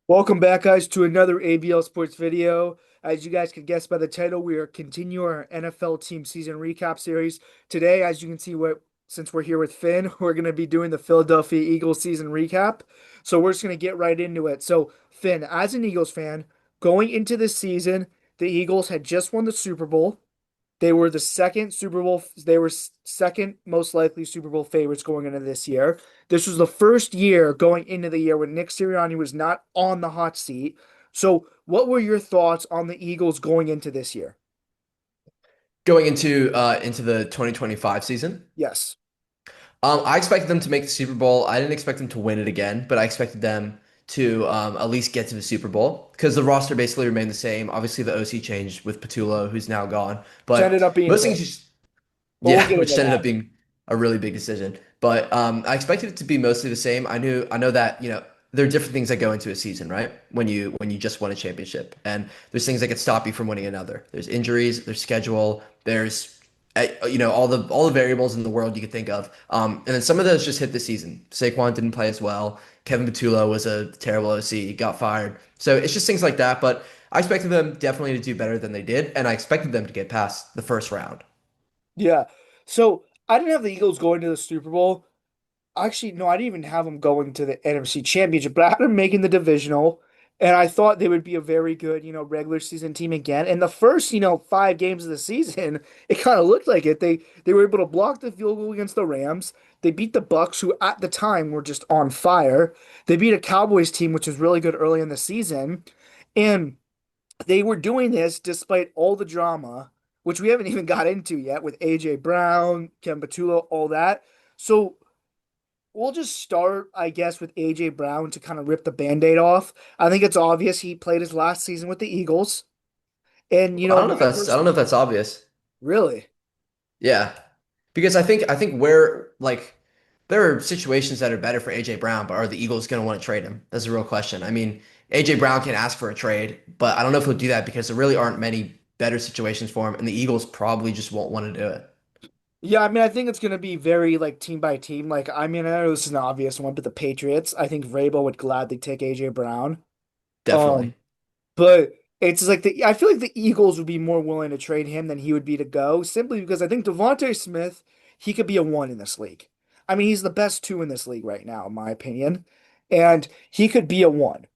Welcome back, guys, to another ABL Sports video. As you guys can guess by the title, we are continuing our NFL team season recap series. Today, as you can see, since we're here with Finn, we're going to be doing the Philadelphia Eagles season recap. So we're just going to get right into it. So, Finn, as an Eagles fan, going into this season, the Eagles had just won the Super Bowl. They were the second Super Bowl. They were second most likely Super Bowl favorites going into this year. This was the first year going into the year when Nick Sirianni was not on the hot seat. So, what were your thoughts on the Eagles going into this year? Going into the 2025 season. Yes. I expected them to make the Super Bowl. I didn't expect them to win it again, but I expected them to at least get to the Super Bowl because the roster basically remained the same. Obviously, the OC changed with Patullo, who's now gone, Which ended but up being most big, things just but we'll yeah, get which into ended up that. being a really big decision. But I expected it to be mostly the same. I know that there are different things that go into a season, right? When you just won a championship, and there's things that could stop you from winning another. There's injuries, there's schedule, there's all the variables in the world you could think of. And then some of those just hit the season. Saquon didn't play as well. Kevin Patullo was a terrible OC, got fired. So it's just things like that. But I expected them definitely to do better than they did, and I expected them to get past the first round. Yeah. So, I didn't have the Eagles going to the Super Bowl. Actually, no, I didn't even have them going to the NFC Championship, but I had them making the divisional, and I thought they would be a very good, regular season team again. And the first, 5 games of the season, it kind of looked like it. They were able to block the field goal against the Rams. They beat the Bucks, who at the time were just on fire. They beat a Cowboys team, which was really good early in the season, and they were doing this despite all the drama, which we haven't even got into yet with AJ Brown, Ken Patullo, all that. So we'll just start, I guess, with AJ Brown to kind of rip the Band-Aid off. I think it's obvious he played his last season with the Eagles. And my I don't know personal if that's obvious. really. Yeah. Because I think where like there are situations that are better for AJ Brown, but are the Eagles going to want to trade him? That's a real question. I mean, AJ Brown can ask for a trade, but I don't know if he'll do that because there really aren't many better situations for him, and the Eagles probably just won't want to do it. Yeah, I mean, I think it's going to be very like team by team. Like, I mean, I know this is an obvious one, but the Patriots, I think Vrabel would gladly take AJ Brown. Definitely. Um, but it's like I feel like the Eagles would be more willing to trade him than he would be to go, simply because I think Devontae Smith, he could be a one in this league. I mean, he's the best two in this league right now, in my opinion, and he could be a one.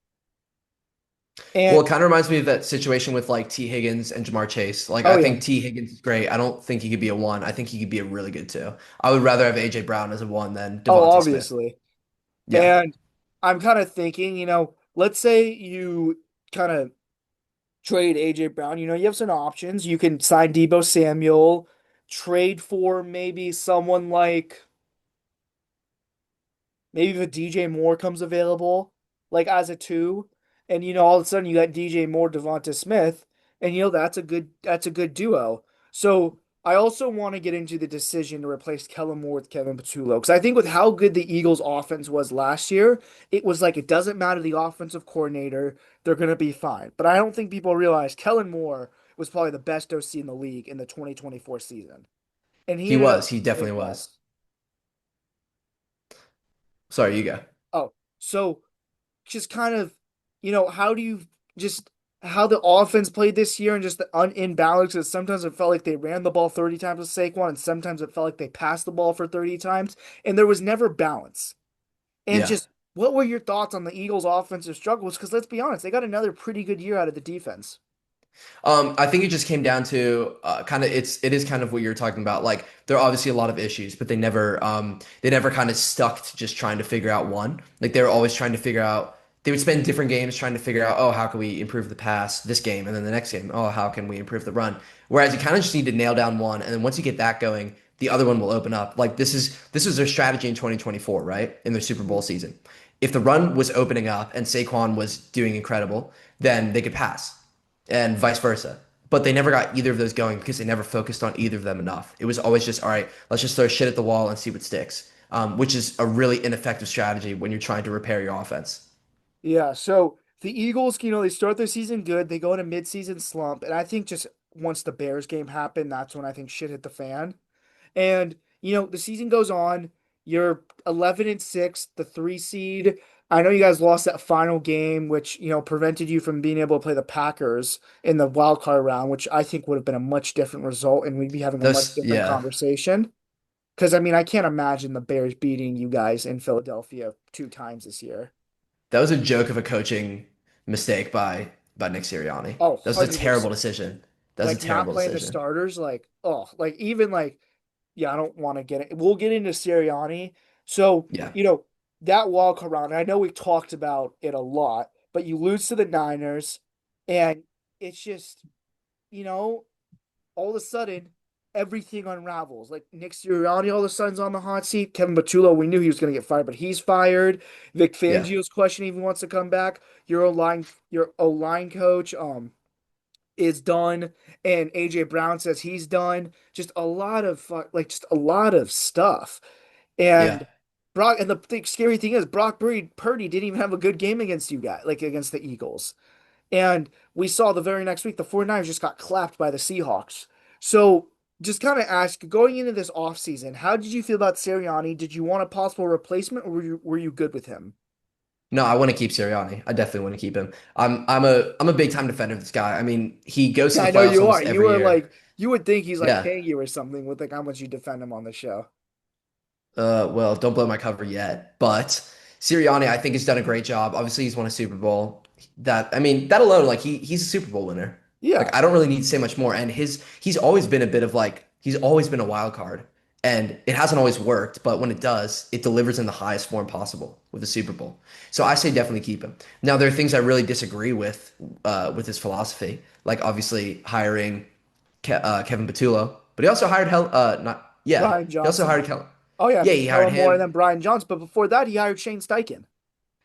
Well, And it kind of reminds me of that situation with like T. Higgins and Jamar Chase. Like, oh I yeah. think T. Higgins is great. I don't think he could be a one. I think he could be a really good two. I would rather have AJ Brown as a one than Oh, Devontae Smith. obviously. Yeah. And I'm kind of thinking, let's say you kind of trade AJ Brown. You have some options. You can sign Debo Samuel, trade for maybe someone like maybe if a DJ Moore comes available, like as a two, and all of a sudden you got DJ Moore, Devonta Smith, and that's a good duo. So I also want to get into the decision to replace Kellen Moore with Kevin Patullo because I think with how good the Eagles' offense was last year, it was like it doesn't matter the offensive coordinator, they're gonna be fine. But I don't think people realize Kellen Moore was probably the best OC in the league in the 2024 season, and he He ended up was. He being definitely a was. bust. Sorry, you go. Oh, so just kind of, how do you just how the offense played this year and just the imbalance? Because sometimes it felt like they ran the ball 30 times with Saquon, and sometimes it felt like they passed the ball for 30 times, and there was never balance. And Yeah. just what were your thoughts on the Eagles' offensive struggles? Because let's be honest, they got another pretty good year out of the defense. I think it just came down to kind of it is kind of what you're talking about. Like there are obviously a lot of issues, but they never kind of stuck to just trying to figure out one. Like they were always trying to figure out. They would spend different games trying to figure out, oh, how can we improve the pass this game, and then the next game, oh, how can we improve the run? Whereas you kind of just need to nail down one, and then once you get that going, the other one will open up. Like this is their strategy in 2024, right? In their Super Bowl season. If the run was opening up and Saquon was doing incredible, then they could pass and vice versa. But they never got either of those going because they never focused on either of them enough. It was always just, all right, let's just throw shit at the wall and see what sticks, which is a really ineffective strategy when you're trying to repair your offense. Yeah, so the Eagles, they start their season good. They go in a midseason slump, and I think just once the Bears game happened, that's when I think shit hit the fan. And the season goes on. You're 11 and 6, the 3 seed. I know you guys lost that final game, which, prevented you from being able to play the Packers in the wild card round, which I think would have been a much different result, and we'd be having a much Those, different yeah, conversation. Because, I mean, I can't imagine the Bears beating you guys in Philadelphia 2 times this year. that was a joke of a coaching mistake by Nick Sirianni. Oh, That was a 100%. terrible decision. That was a Like not terrible playing the decision. starters, like, oh, like even like, yeah, I don't want to get it. We'll get into Sirianni. So, Yeah, that wild card round, I know we talked about it a lot, but you lose to the Niners, and it's just, you know, all of a sudden everything unravels. Like Nick Sirianni all of a sudden's on the hot seat. Kevin Patullo, we knew he was going to get fired, but he's fired. Vic yeah, Fangio's questioning if he wants to come back. Your O line coach, is done, and AJ Brown says he's done. Just a lot of just a lot of stuff. yeah. And the scary thing is Purdy didn't even have a good game against you guys, like against the Eagles. And we saw the very next week the 49ers just got clapped by the Seahawks. So just kind of ask, going into this offseason, how did you feel about Sirianni? Did you want a possible replacement, or were you good with him? No, I want to keep Sirianni. I definitely want to keep him. I'm a big time defender of this guy. I mean, he goes to Yeah, the I know playoffs you are. almost You every were year. like, you would think he's like Yeah. paying you or something with like how much you defend him on the show. Well, don't blow my cover yet, but Sirianni, I think, has done a great job. Obviously, he's won a Super Bowl. I mean, that alone, like he's a Super Bowl winner. Yeah. Like I don't really need to say much more. And he's always been a bit of like he's always been a wild card, and it hasn't always worked, but when it does, it delivers in the highest form possible with the Super Bowl. So I say definitely keep him. Now there are things I really disagree with his philosophy, like obviously hiring Kevin Patullo, but he also hired not yeah, Brian he also Johnson. hired Kel. Oh yeah, Yeah, he hired Kellen Moore and him. then Brian Johnson. But before that, he hired Shane Steichen.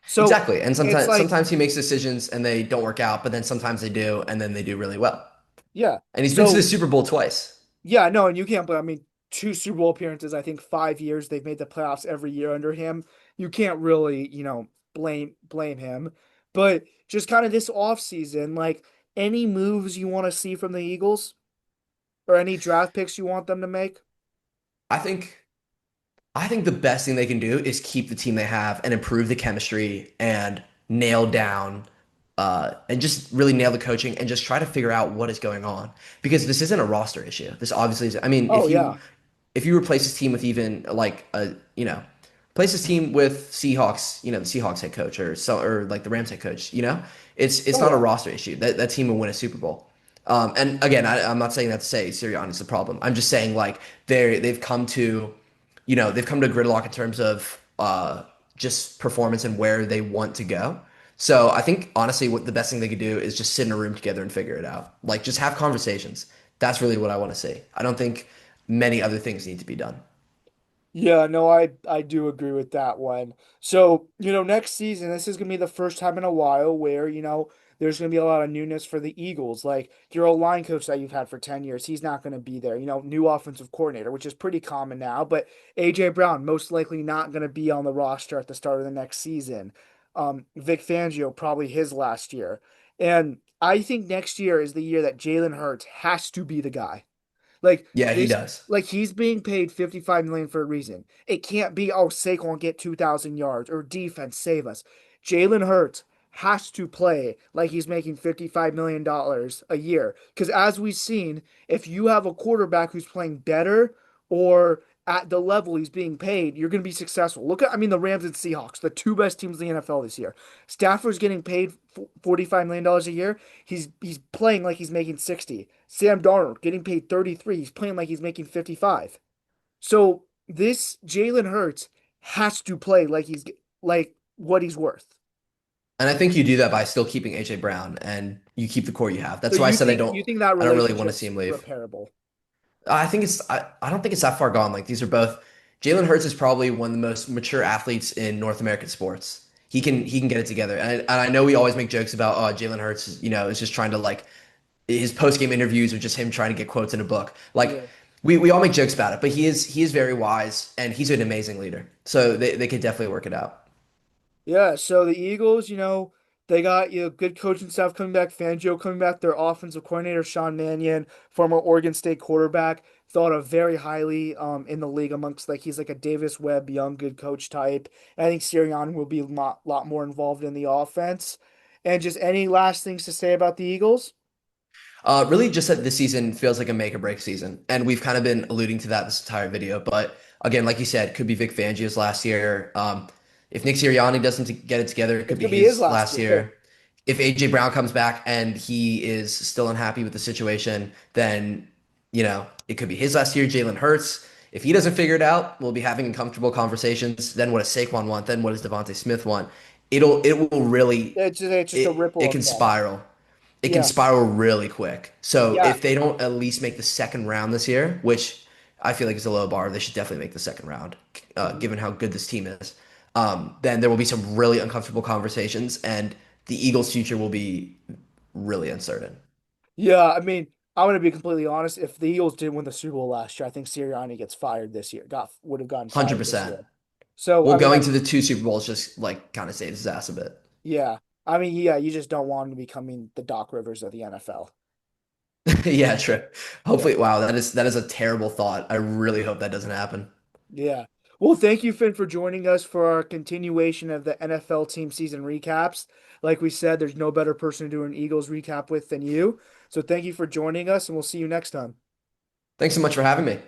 So Exactly. And it's like, sometimes he makes decisions and they don't work out, but then sometimes they do and then they do really well. yeah. And he's been to the So Super Bowl twice. yeah, no, and you can't. But I mean, two Super Bowl appearances. I think 5 years they've made the playoffs every year under him. You can't really, blame him. But just kind of this offseason, like any moves you want to see from the Eagles or any draft picks you want them to make. I think I think the best thing they can do is keep the team they have and improve the chemistry and nail down and just really nail the coaching and just try to figure out what is going on. Because this isn't a roster issue. This obviously is, I mean, Oh yeah. if you replace this team with even like replace this team with Seahawks, the Seahawks head coach or like the Rams head coach, it's Oh not a yeah. roster issue. That team will win a Super Bowl. And again, I'm not saying that to say Sirianni's the problem. I'm just saying like they've come to, they've come to a gridlock in terms of just performance and where they want to go. So I think honestly, what the best thing they could do is just sit in a room together and figure it out. Like just have conversations. That's really what I want to see. I don't think many other things need to be done. Yeah, no, I do agree with that one. So, next season, this is gonna be the first time in a while where, there's gonna be a lot of newness for the Eagles. Like your old line coach that you've had for 10 years, he's not gonna be there. New offensive coordinator, which is pretty common now, but AJ Brown most likely not gonna be on the roster at the start of the next season. Vic Fangio, probably his last year. And I think next year is the year that Jalen Hurts has to be the guy. Like Yeah, he this, does. like he's being paid 55 million for a reason. It can't be, oh, Saquon get 2,000 yards or defense save us. Jalen Hurts has to play like he's making $55 million a year. Because as we've seen, if you have a quarterback who's playing better or at the level he's being paid, you're going to be successful. Look at, I mean, the Rams and Seahawks, the two best teams in the NFL this year. Stafford's getting paid $45 million a year. He's playing like he's making 60. Sam Darnold getting paid 33. He's playing like he's making 55. So this Jalen Hurts has to play like he's like what he's worth. And I think you do that by still keeping AJ Brown and you keep the core you have. So That's why I you said think you think that I don't really want to see relationship's him leave. repairable? I don't think it's that far gone. Like these are both Jalen Hurts is probably one of the most mature athletes in North American sports. He can get it together. And I know we always make jokes about Jalen Hurts, is just trying to like his post game interviews are just him trying to get quotes in a book. Like Yeah. we all make jokes about it, but he is very wise and he's an amazing leader. So they could definitely work it out. Yeah, so the Eagles, they got good coaching staff coming back, Fangio coming back, their offensive coordinator Sean Mannion, former Oregon State quarterback. thought of very highly in the league amongst like he's like a Davis Webb young good coach type. And I think Sirianni will be a lot more involved in the offense. And just any last things to say about the Eagles? Really, just that this season feels like a make or break season, and we've kind of been alluding to that this entire video. But again, like you said, could be Vic Fangio's last year. If Nick Sirianni doesn't get it together, it could It be could be his his last last year. year. If AJ Brown comes back and he is still unhappy with the situation, then it could be his last year. Jalen Hurts, if he doesn't figure it out, we'll be having uncomfortable conversations. Then what does Saquon want? Then what does Devontae Smith want? It will really It's just a it ripple can effect. spiral. It can Yeah. spiral really quick. So Yeah. if they don't at least make the second round this year, which I feel like is a low bar, they should definitely make the second round, Mhm. given how good this team is. Then there will be some really uncomfortable conversations, and the Eagles' future will be really uncertain. Yeah, I mean, I'm gonna be completely honest. If the Eagles didn't win the Super Bowl last year, I think Sirianni gets fired this year. Would have gotten fired this 100%. year. So Well, I mean, going to the two Super Bowls just like kind of saved his ass a bit. yeah, I mean, yeah, you just don't want him becoming the Doc Rivers of the NFL. Yeah, true. Yeah, Hopefully, wow, that is a terrible thought. I really hope that doesn't happen. yeah. Well, thank you, Finn, for joining us for our continuation of the NFL team season recaps. Like we said, there's no better person to do an Eagles recap with than you. So thank you for joining us, and we'll see you next time. Thanks so much for having me.